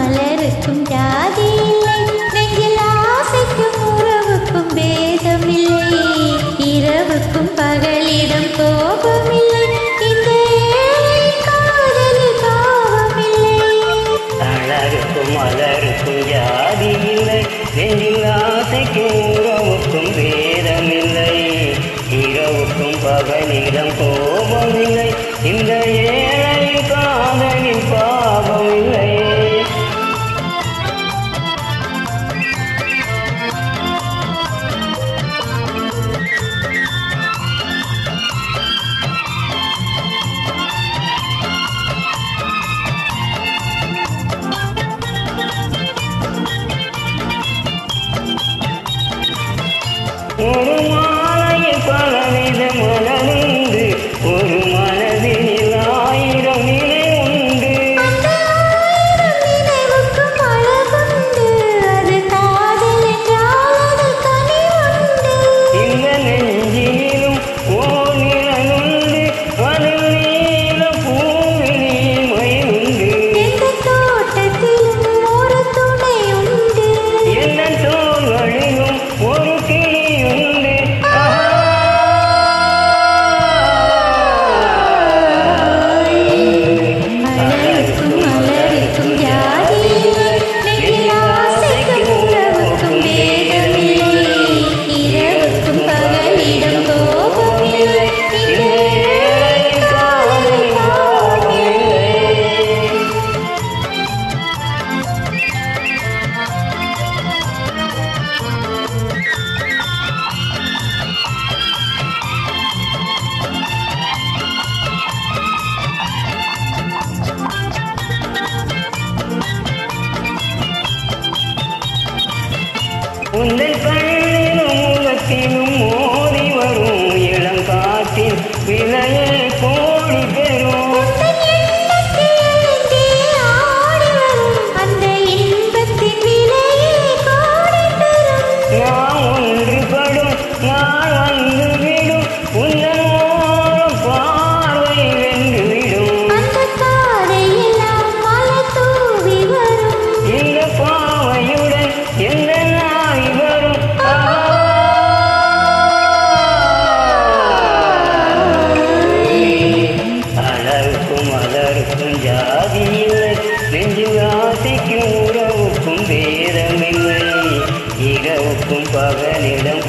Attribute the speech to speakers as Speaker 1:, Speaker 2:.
Speaker 1: மலருக்கும் ஜாதி இல்லை, நெஞ்சில் ஆசைக்கும் உறவுக்கும் பேதமில்லை, இரவுக்கும் பகலிடம் கோபமில்லை, இந்த ஏழை காதலில் பாவமில்லை.
Speaker 2: அழகுக்கும் மலருக்கும் ஜாதி இல்லை, நெஞ்சில் ஆசைக்கும் உறவுக்கும் பேதமில்லை, இரவுக்கும் பகலிடம் கோபமில்லை, இந்த ஏழை காதலில் பாவமில்லை. ஒரு மாலையில் பலவித மலருண்டு, ஒரு மனதில் ஆயிரம் நிலை உண்டு.
Speaker 1: நினைவுக்கும் அழகுண்டு, அது காதல் என்றால் அது கனிவுண்டு.
Speaker 2: இந்த நெஞ்சிலும் ஓர் நிழலுண்டு, அதில் நீல பூவிழி மயிலுண்டு.
Speaker 1: எந்த தோட்டத்திலும் ஒரு துணை உண்டு,
Speaker 2: எந்த தோள்களிலும் ஒரு கிளியுண்டு.
Speaker 1: அழகுக்கும் மலருக்கும் ஜாதி இல்லை, நெஞ்சில் ஆசைக்கும் உறவுக்கும் பேதமில்லை, இரவுக்கும் பகலிடம் கோபமில்லை, இந்த ஏழை காதலில் பாவமில்லை.
Speaker 2: உந்தன் கண்ணிலும் முகத்திலும் மோதி வரும் இளங்காற்றில் விலையை கோடி பெறும்.
Speaker 1: உந்தன் எண்ணத்தில் எங்கே ஆடி வரும், அந்த இன்பத்தின் விலையே கோடி தரும்.
Speaker 2: நாம் ஒன்றுபடும் நாள் வந்து விடும், உந்தன் ஓரம் பார்வை வென்று விடும்.
Speaker 1: அந்த பாதையெல்லாம் மலை தூவி வரும்,
Speaker 2: இந்த பாவையுடன் எந்த நாய் வரும். அழகுக்கும் மலருக்கும் ஜாதி இல்லை, நெஞ்சில் ஆசைக்கும் உறவுக்கும் பேதமில்லை, இரவுக்கும் பகலிடம்